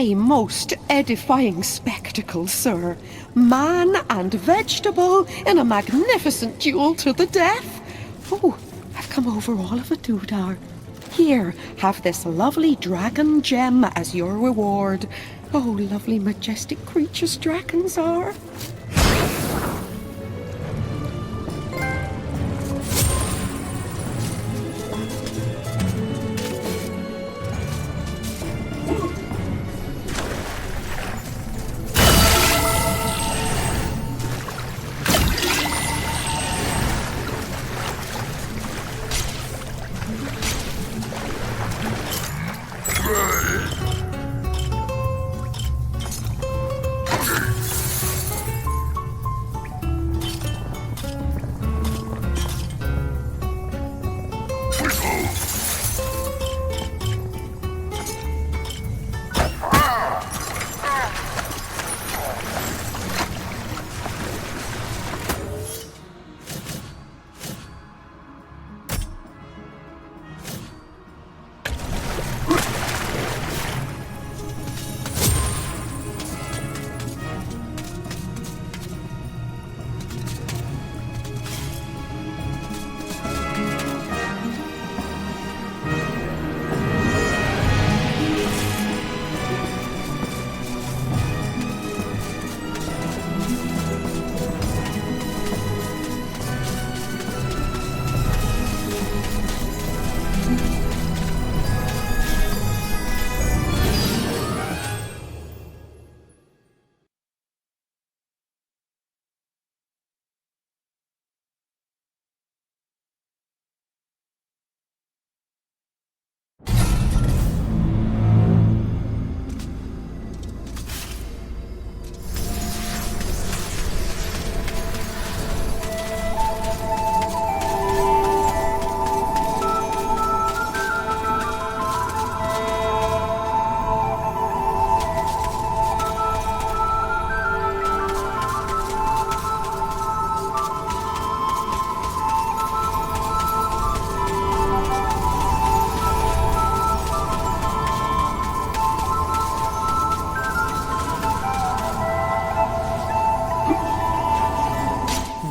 A most edifying spectacle, sir. Man and vegetable in a magnificent duel to the death. Oh, I've come over all of a doodah. Here, have this lovely dragon gem as your reward. Oh, lovely majestic creatures dragons are.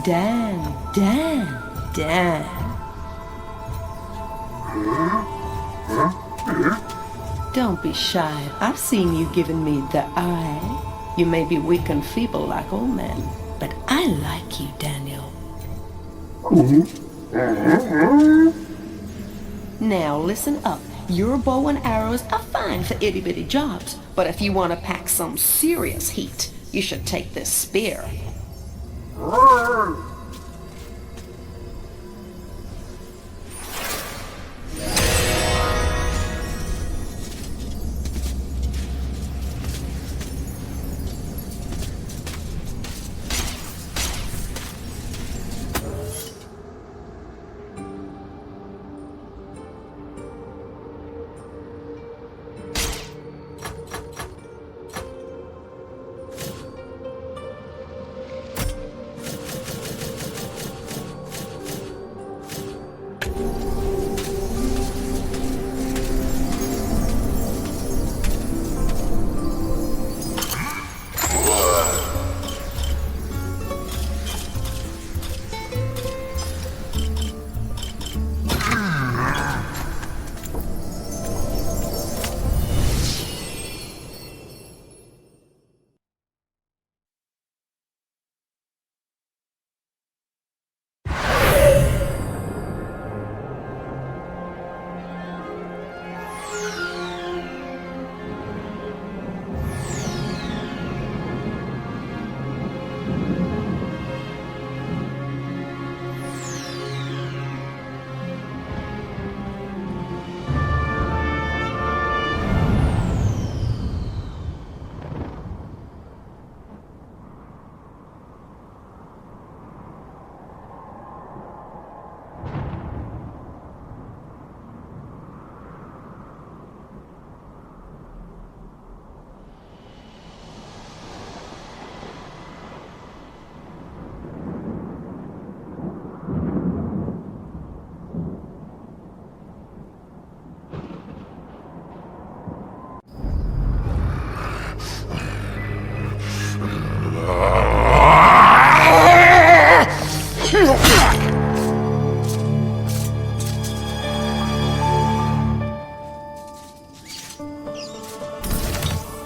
Dan. Don't be shy. I've seen you giving me the eye. You may be weak and feeble like old men, but I like you, Daniel. Now listen up. Your bow and arrows are fine for itty-bitty jobs, but if you want to pack some serious heat, you should take this spear.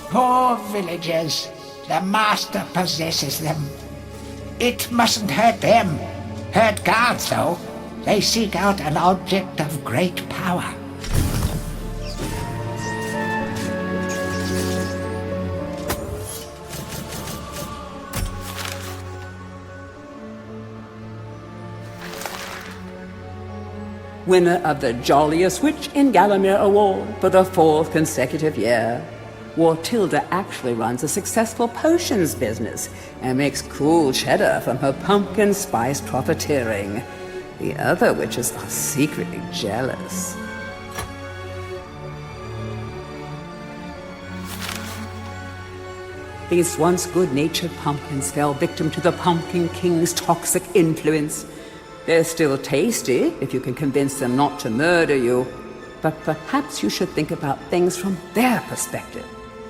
Poor villagers. The master possesses them. It mustn't hurt them. Hurt guards, though. They seek out an object of great power. Winner of the Jolliest Witch in Gallimere Award for the 4th consecutive year. Wartilda actually runs a successful potions business and makes cool cheddar from her pumpkin spice profiteering. The other witches are secretly jealous. These once good-natured pumpkins fell victim to the Pumpkin King's toxic influence. They're still tasty if you can convince them not to murder you, but perhaps you should think about things from their perspective.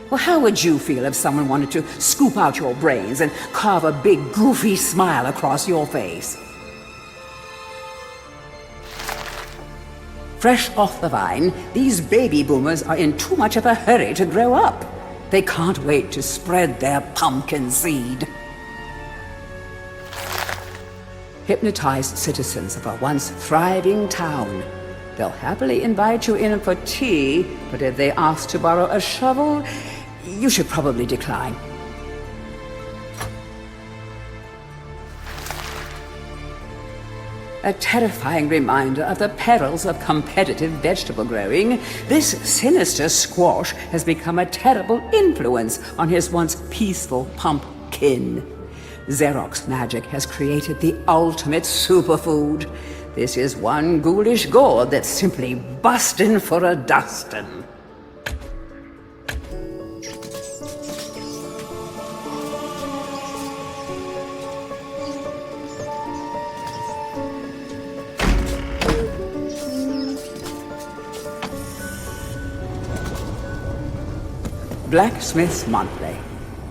Well, how would you feel if someone wanted to scoop out your brains and carve a big, goofy smile across your face? Fresh off the vine, these baby boomers are in too much of a hurry to grow up. They can't wait to spread their pumpkin seed. Hypnotized citizens of a once thriving town. They'll happily invite you in for tea, but if they ask to borrow a shovel, you should probably decline. A terrifying reminder of the perils of competitive vegetable growing, this sinister squash has become a terrible influence on his once peaceful pumpkin. Zarok's magic has created the ultimate superfood. This is one ghoulish gourd that's simply bustin' for a dustin'. Blacksmith's Monthly.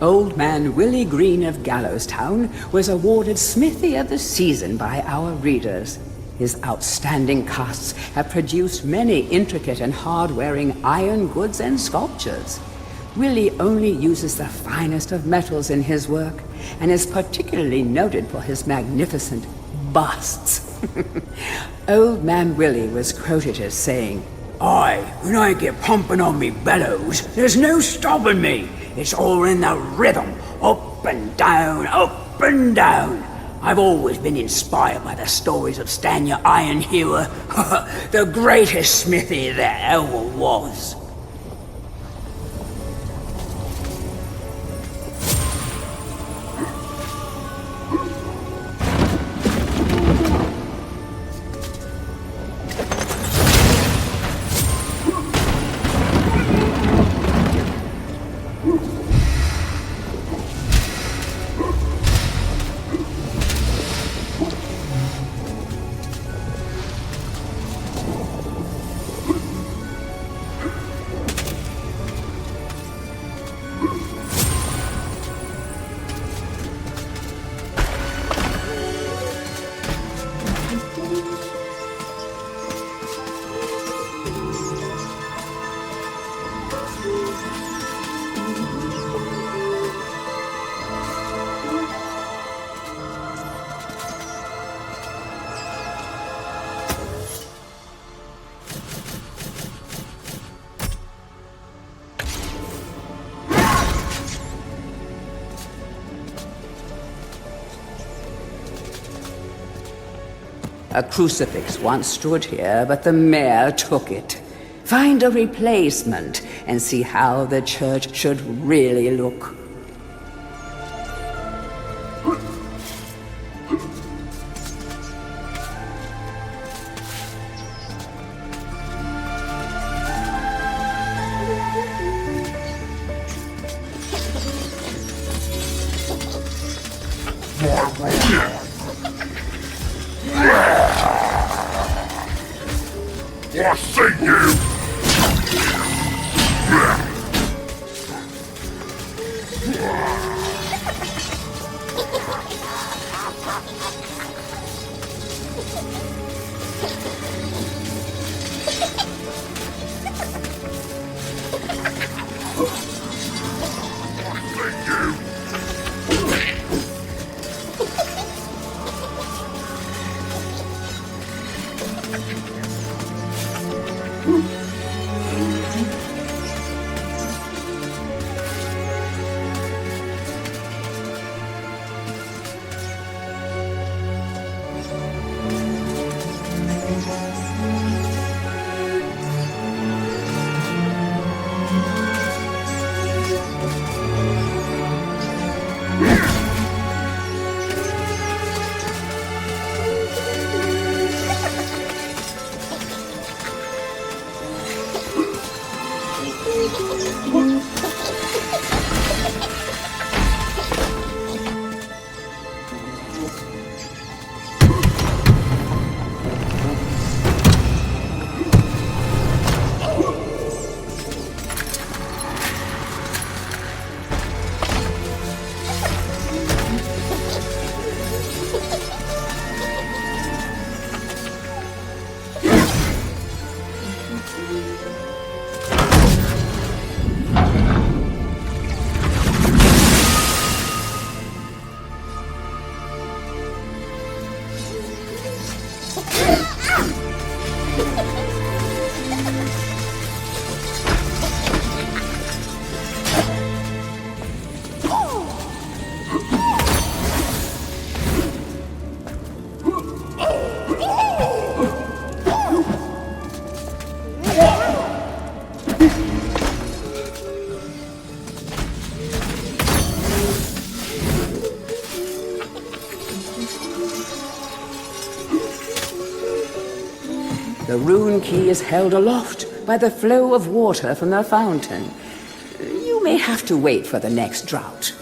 Old Man Willie Green of Gallowstown was awarded Smithy of the Season by our readers. His outstanding casts have produced many intricate and hard-wearing iron goods and sculptures. Willie only uses the finest of metals in his work, and is particularly noted for his magnificent busts. Old Man Willie was quoted as saying, Aye, when I get pumping on me bellows, there's no stopping me. It's all in the rhythm, up and down, up and down. I've always been inspired by the stories of Stan your Iron Hewer, the greatest smithy there ever was. A crucifix once stood here, but the mayor took it. Find a replacement and see how the church should really look. I see you! The rune key is held aloft by the flow of water from the fountain. You may have to wait for the next drought.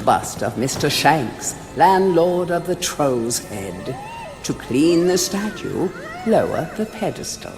Bust of Mr. Shanks, landlord of the Troll's Head. To clean the statue, lower the pedestal.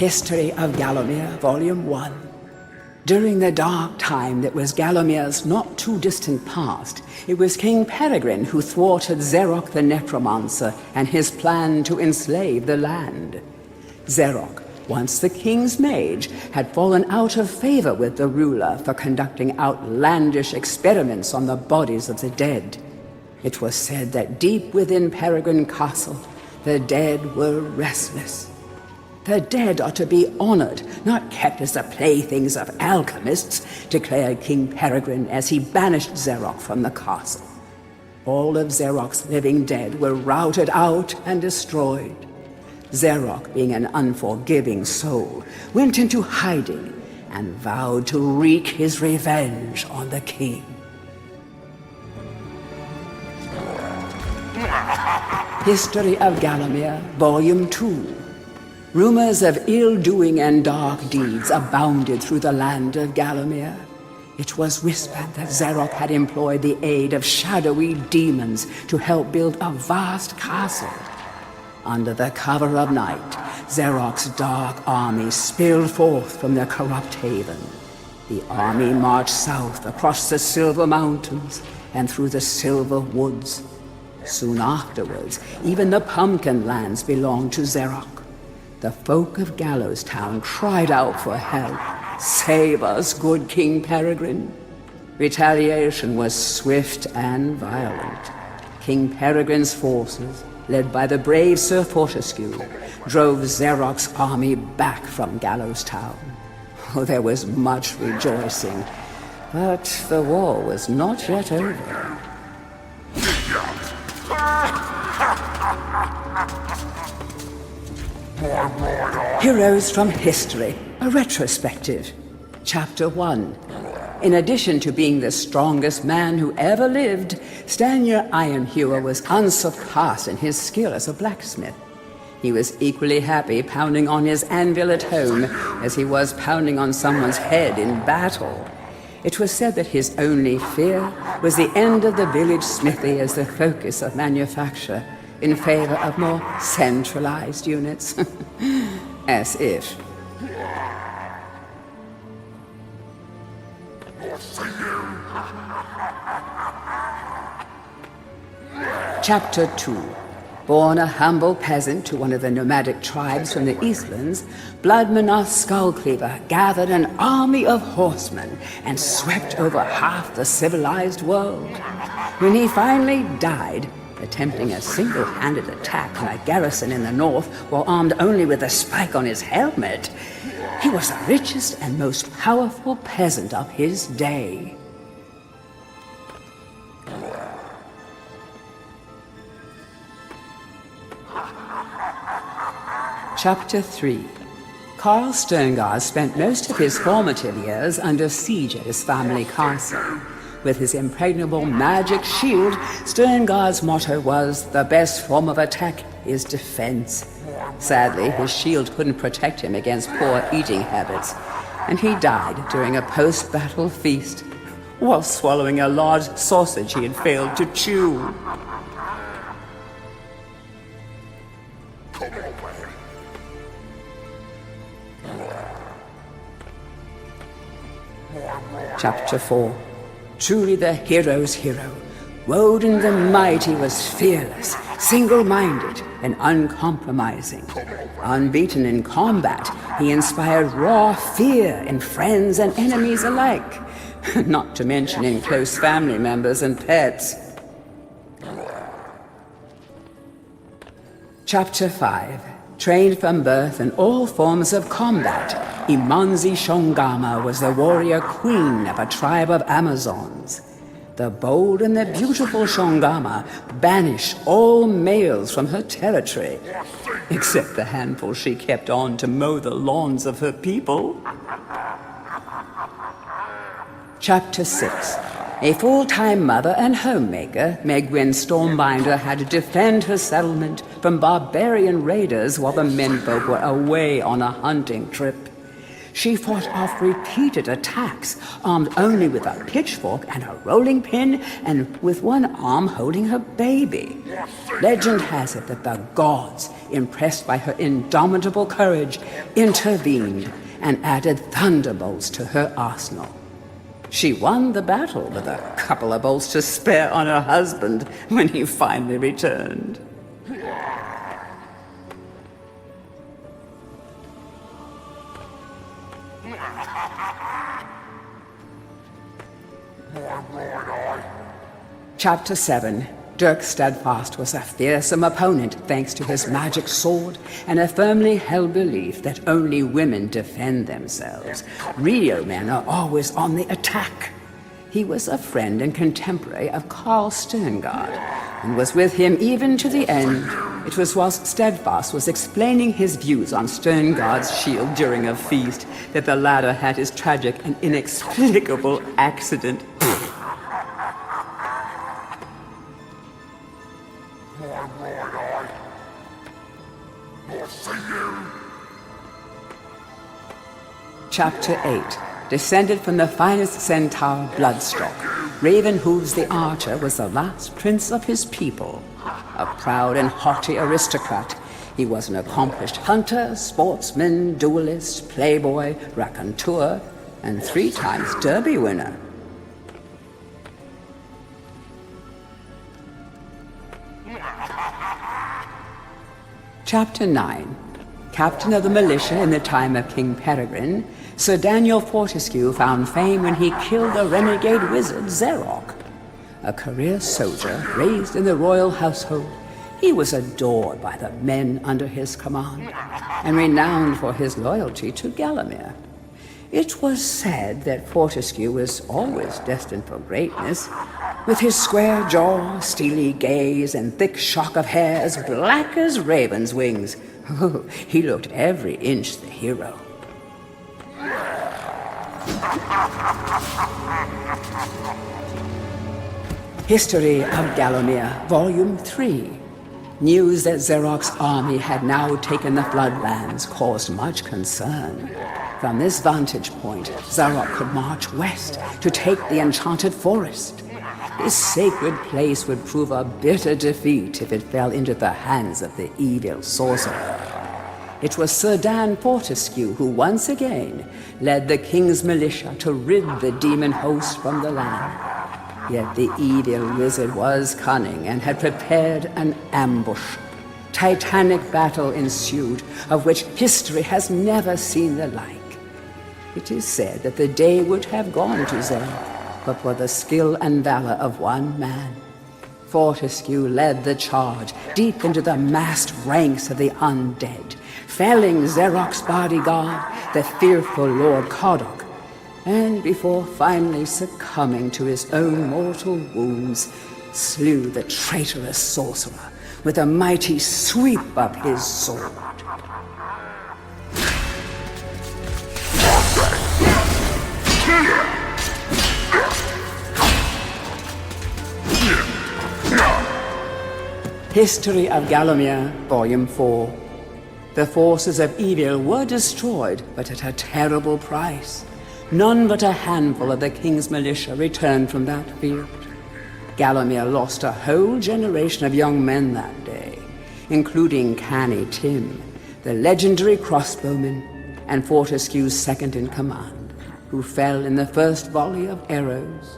History of Gallowmere, Volume 1. During the dark time that was Gallowmere's not too distant past, it was King Peregrine who thwarted Zarok the Necromancer and his plan to enslave the land. Zarok, once the king's mage, had fallen out of favor with the ruler for conducting outlandish experiments on the bodies of the dead. It was said that deep within Peregrine Castle, the dead were restless. The dead are to be honored, not kept as the playthings of alchemists, declared King Peregrine as he banished Zarok from the castle. All of Zarok's living dead were routed out and destroyed. Zarok, being an unforgiving soul, went into hiding and vowed to wreak his revenge on the king. History of Gallowmere, Volume 2. Rumors of ill-doing and dark deeds abounded through the land of Gallowmere. It was whispered that Zarok had employed the aid of shadowy demons to help build a vast castle. Under the cover of night, Zarok's dark army spilled forth from their corrupt haven. The army marched south across the Silver Mountains and through the Silver Woods. Soon afterwards, even the Pumpkin Lands belonged to Zarok. The folk of Gallows Town cried out for help. "Save us, good King Peregrine." Retaliation was swift and violent. King Peregrine's forces, led by the brave Sir Fortescue, drove Zarok's army back from Gallows Town. Oh, there was much rejoicing, but the war was not yet over. Heroes from History, a retrospective. Chapter 1. In addition to being the strongest man who ever lived, Stanyer Ironhewer was unsurpassed in his skill as a blacksmith. He was equally happy pounding on his anvil at home as he was pounding on someone's head in battle. It was said that his only fear was the end of the village smithy as the focus of manufacture, in favor of more centralized units. As if. Chapter 2. Born a humble peasant to one of the nomadic tribes from the Eastlands, Bloodmanoth Skullcleaver gathered an army of horsemen and swept over half the civilized world. When he finally died, attempting a single-handed attack on a garrison in the north while armed only with a spike on his helmet, he was the richest and most powerful peasant of his day. Chapter 3. Carl Sterngard spent most of his formative years under siege at his family castle. With his impregnable magic shield, Sterngard's motto was, "The best form of attack is defense." Sadly, his shield couldn't protect him against poor eating habits, and he died during a post-battle feast while swallowing a large sausage he had failed to chew. Chapter 4. Truly the hero's hero, Woden the Mighty was fearless, single-minded, and uncompromising. Unbeaten in combat, he inspired raw fear in friends and enemies alike, not to mention in close family members and pets. Chapter 5. Trained from birth in all forms of combat, Imanzi Shongama was the warrior queen of a tribe of Amazons. The bold and the beautiful Shongama banished all males from her territory, except the handful she kept on to mow the lawns of her people. Chapter 6. A full-time mother and homemaker, Megwin Stormbinder had to defend her settlement from barbarian raiders while the menfolk were away on a hunting trip. She fought off repeated attacks, armed only with a pitchfork and a rolling pin, and with one arm holding her baby. Legend has it that the gods, impressed by her indomitable courage, intervened and added thunderbolts to her arsenal. She won the battle with a couple of bolts to spare on her husband when he finally returned. Chapter 7. Dirk Steadfast was a fearsome opponent thanks to his magic sword and a firmly held belief that only women defend themselves. Real men are always on the attack. He was a friend and contemporary of Karl Sterngard, and was with him even to the end. It was whilst Steadfast was explaining his views on Sterngard's shield during a feast that the latter had his tragic and inexplicable accident. Chapter 8. Descended from the finest centaur Bloodstock, Ravenhooves the Archer was the last prince of his people. A proud and haughty aristocrat, he was an accomplished hunter, sportsman, duelist, playboy, raconteur, and 3 times Derby winner. Chapter 9. Captain of the militia in the time of King Peregrine, Sir Daniel Fortescue found fame when he killed the renegade wizard Zarok. A career soldier raised in the royal household, he was adored by the men under his command, and renowned for his loyalty to Gallowmere. It was said that Fortescue was always destined for greatness. With his square jaw, steely gaze, and thick shock of hair as black as raven's wings, he looked every inch the hero. History of Gallowmere, Volume 3. News that Zarok's army had now taken the Floodlands caused much concern. From this vantage point, Zarok could march west to take the Enchanted Forest. This sacred place would prove a bitter defeat if it fell into the hands of the evil sorcerer. It was Sir Dan Fortescue who once again led the king's militia to rid the demon host from the land. Yet the evil wizard was cunning and had prepared an ambush. Titanic battle ensued, of which history has never seen the like. It is said that the day would have gone to Zarok, but for the skill and valor of one man. Fortescue led the charge deep into the massed ranks of the undead, felling Zarok's bodyguard, the fearful Lord Kodok, and before finally succumbing to his own mortal wounds, slew the traitorous sorcerer with a mighty sweep of his sword. History of Gallowmere, Volume 4. The forces of evil were destroyed, but at a terrible price. None but a handful of the king's militia returned from that field. Gallowmere lost a whole generation of young men that day, including Canny Tim, the legendary crossbowman, and Fortescue's second-in-command, who fell in the first volley of arrows.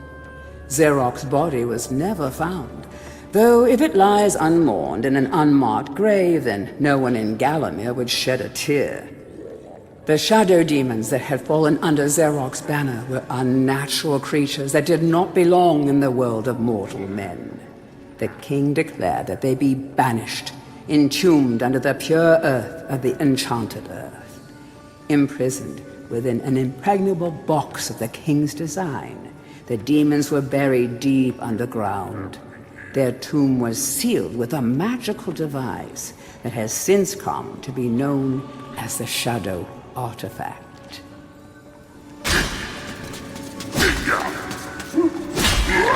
Zarok's body was never found, though if it lies unmourned in an unmarked grave, then no one in Gallowmere would shed a tear. The shadow demons that had fallen under Zarok's banner were unnatural creatures that did not belong in the world of mortal men. The king declared that they be banished, entombed under the pure earth of the enchanted earth. Imprisoned within an impregnable box of the king's design, the demons were buried deep underground. Their tomb was sealed with a magical device that has since come to be known as the Shadow Artifact.